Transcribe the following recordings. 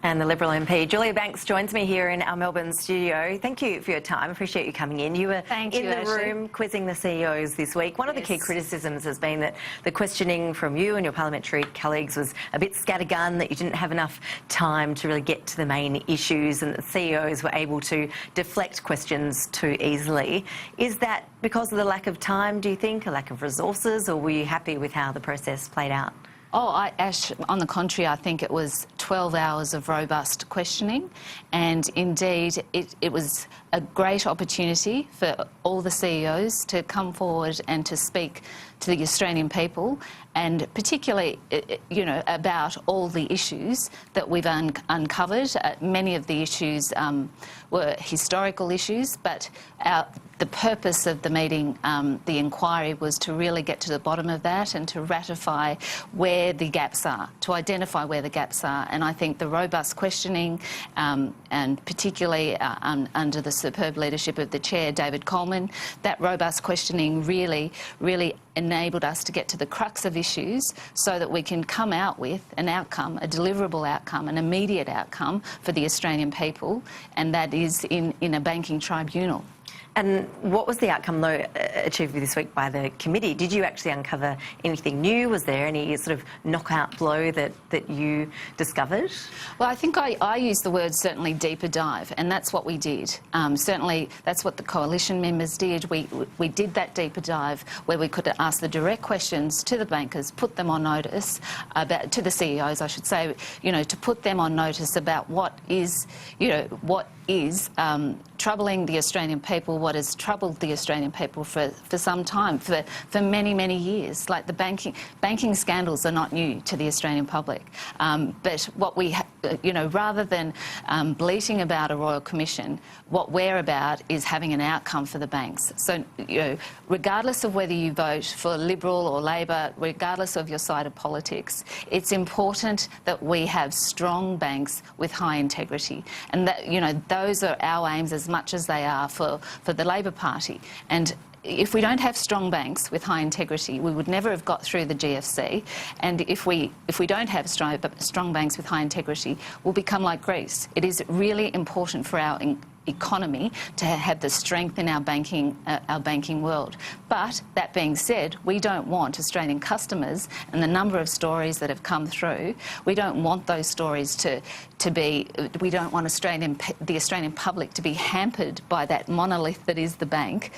And the Liberal MP, Julia Banks, joins me here in our Melbourne studio. Thank you for your time. Appreciate you coming in. You were in the room quizzing the CEOs this week. One of the key criticisms has been that the questioning from you and your parliamentary colleagues was a bit scattergun, that you didn't have enough time to really get to the main issues, and that CEOs were able to deflect questions too easily. Is that because of the lack of time, do you think, a lack of resources, or were you happy with how the process played out? Ash, on the contrary, I think it was 12 hours of robust questioning, and indeed it was a great opportunity for all the CEOs to come forward and to speak to the Australian people, and particularly, about all the issues that we've uncovered. Many of the issues were historical issues, but the purpose of the meeting, the inquiry, was to really get to the bottom of that and to ratify where the gaps are, to identify where the gaps are. And I think the robust questioning, and particularly under the superb leadership of the Chair, David Coleman, that robust questioning really enabled us to get to the crux of issues so that we can come out with an outcome, a deliverable outcome, an immediate outcome for the Australian people, and that is in a banking tribunal. And what was the outcome, though, achieved this week by the committee? Did you actually uncover anything new? Was there any sort of knockout blow that you discovered? Well, I think I used the word certainly deeper dive, and that's what we did. Certainly that's what the coalition members did. We did that deeper dive where we could ask the direct questions to the bankers, put them on notice, to the CEOs, I should say, to put them on notice about what is troubling the Australian people, what has troubled the Australian people for some time, for many, many years. Like the banking scandals are not new to the Australian public. But what we, rather than bleating about a Royal Commission, what we're about is having an outcome for the banks. So, regardless of whether you vote for Liberal or Labor, regardless of your side of politics, it's important that we have strong banks with high integrity. And that, those are our aims as much as they are for the Labor Party. And if we don't have strong banks with high integrity, we would never have got through the GFC. And if we don't have strong banks with high integrity, we'll become like Greece. It is really important for our economy to have the strength in our banking world. But that being said, we don't want Australian customers, and the number of stories that have come through, we don't want those stories we don't want the Australian public to be hampered by that monolith that is the bank,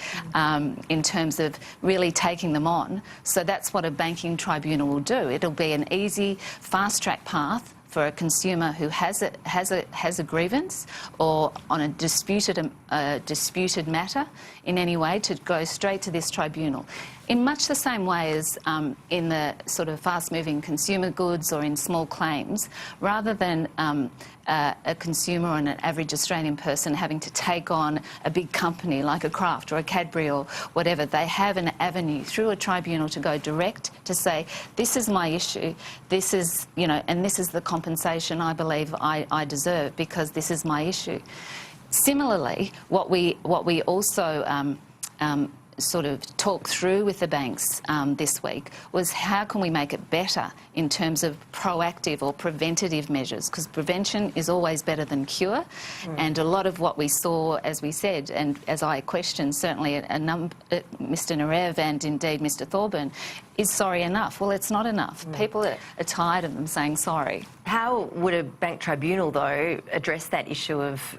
in terms of really taking them on. So that's what a banking tribunal will do. It'll be an easy, fast-track path for a consumer who has a grievance or on a disputed matter in any way, to go straight to this tribunal. In much the same way as in the sort of fast-moving consumer goods or in small claims, rather than a consumer or an average Australian person having to take on a big company like a Kraft or a Cadbury or whatever, they have an avenue through a tribunal to go direct, to say, this is my issue, this is, and this is the compensation I believe I deserve because this is my issue. Similarly, what we also sort of talked through with the banks this week was how can we make it better in terms of proactive or preventative measures, because prevention is always better than cure. And a lot of what we saw, as we said, and as I questioned certainly Mr Narev and indeed Mr Thorburn, is sorry enough? Well, it's not enough. People are tired of them saying sorry. How would a bank tribunal, though, address that issue of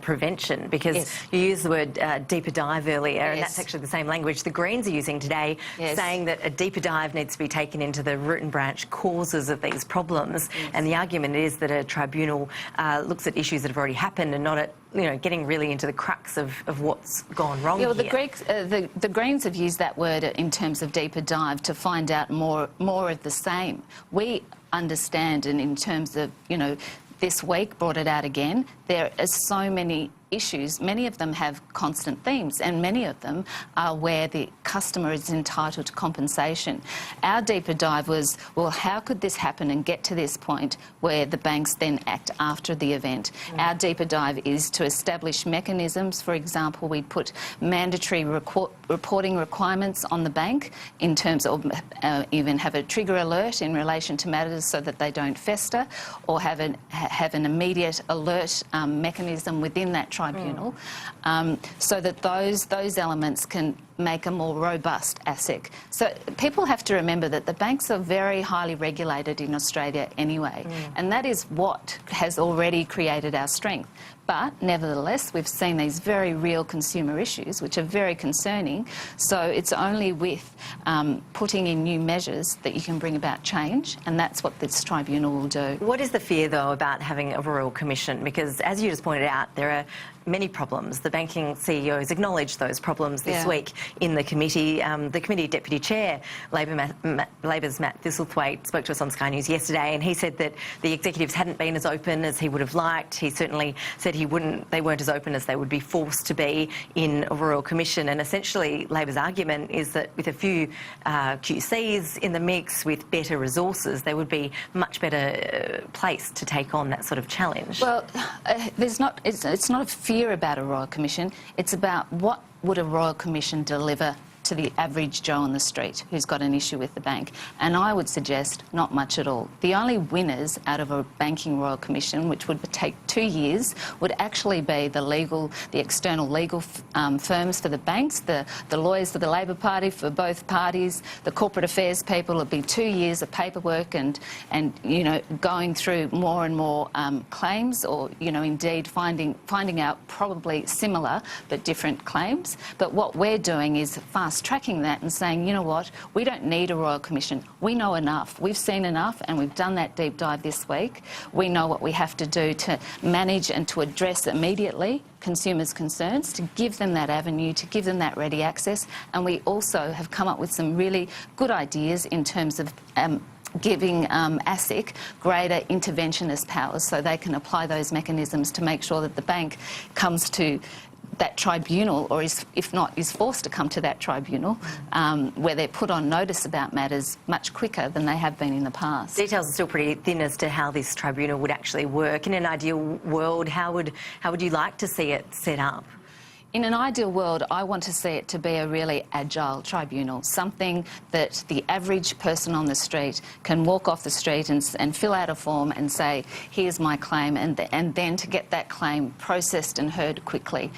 prevention? Because you used the word deeper dive earlier, and that's actually the same language the Greens are using today, saying that a deeper dive needs to be taken into the root and branch causes of these problems. And the argument is that a tribunal looks at issues that have already happened and not at getting really into the crux of what's gone wrong here. The Greens have used that word in terms of deeper dive to find out more of the same. We understand, and in terms of, this week brought it out again, there are so many issues, many of them have constant themes, and many of them are where the customer is entitled to compensation. Our deeper dive was, well, how could this happen and get to this point where the banks then act after the event? Our deeper dive is to establish mechanisms. For example, we put mandatory reporting requirements on the bank in terms of even have a trigger alert in relation to matters so that they don't fester, or have an immediate alert mechanism within that tribunal, so that those elements can make a more robust ASIC. So people have to remember that the banks are very highly regulated in Australia anyway, and that is what has already created our strength. But nevertheless, we've seen these very real consumer issues, which are very concerning. So it's only with putting in new measures that you can bring about change, and that's what this tribunal will do. What is the fear, though, about having a Royal Commission? Because, as you just pointed out, there are many problems. The banking CEOs acknowledged those problems this week in the committee. The committee deputy chair, Labor's Matt Thistlethwaite, spoke to us on Sky News yesterday, and he said that the executives hadn't been as open as he would have liked. He certainly said they weren't as open as they would be forced to be in a Royal Commission. And essentially, Labor's argument is that with a few QCs in the mix, with better resources, they would be much better placed to take on that sort of challenge. Well, it's not a fear about a Royal Commission. It's about what would a Royal Commission deliver to the average Joe on the street who's got an issue with the bank. And I would suggest not much at all. The only winners out of a banking Royal Commission, which would take 2 years, would actually be the external legal firms for the banks, the lawyers for the Labor Party, for both parties, the corporate affairs people. It'd be 2 years of paperwork and you know, going through more and more claims, or, you know, indeed finding out probably similar but different claims. But what we're doing is fast-tracking that and saying, you know what, we don't need a Royal Commission. We know enough. We've seen enough, and we've done that deep dive this week. We know what we have to do to manage and to address immediately consumers' concerns, to give them that avenue, to give them that ready access. And we also have come up with some really good ideas in terms of giving ASIC greater interventionist powers, so they can apply those mechanisms to make sure that the bank comes to that tribunal, or if not, is forced to come to that tribunal, where they're put on notice about matters much quicker than they have been in the past. Details are still pretty thin as to how this tribunal would actually work. In an ideal world, how would you like to see it set up? In an ideal world, I want to see it to be a really agile tribunal, something that the average person on the street can walk off the street and fill out a form and say, here's my claim, and then to get that claim processed and heard quickly.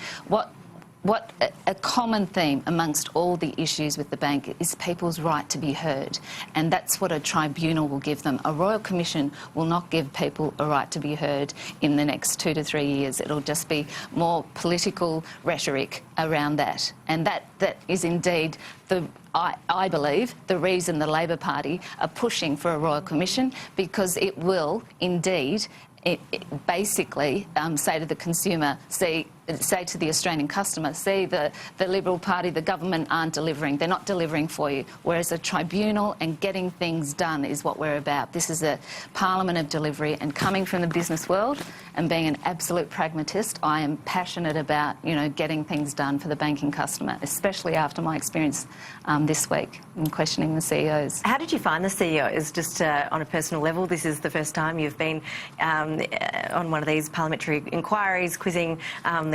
What a common theme amongst all the issues with the bank is people's right to be heard, and that's what a tribunal will give them. A Royal Commission will not give people a right to be heard in the next 2 to 3 years. It'll just be more political rhetoric around that, and that is indeed I believe the reason the Labor Party are pushing for a Royal Commission, because it will indeed basically say to the consumer, say to the Australian customer, see, the Liberal Party, the government aren't delivering. They're not delivering for you. Whereas a tribunal and getting things done is what we're about. This is a parliament of delivery, and coming from the business world and being an absolute pragmatist, I am passionate about, you know, getting things done for the banking customer, especially after my experience this week in questioning the CEOs. How did you find the CEOs, just on a personal level? This is the first time you've been on one of these parliamentary inquiries, quizzing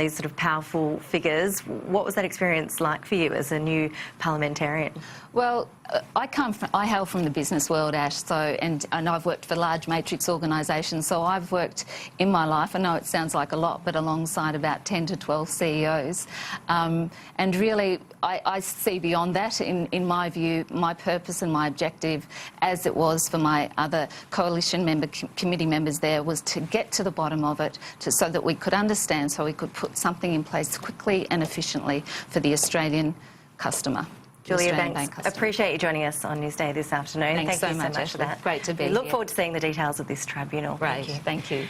these sort of powerful figures. What was that experience like for you as a new parliamentarian? Well, I hail from the business world, Ash, and I've worked for large matrix organisations, so I've worked in my life, I know it sounds like a lot, but alongside about 10 to 12 CEOs. And really, I see beyond that, in my view, my purpose and my objective, as it was for my other coalition committee members there, was to get to the bottom of it, so that we could understand, so we could put something in place quickly and efficiently for the Australian customer. Julia Banks, appreciate you joining us on Newsday this afternoon. Thanks Thank you so much for that. Great to be here. We look forward to seeing the details of this tribunal. Great, thank you.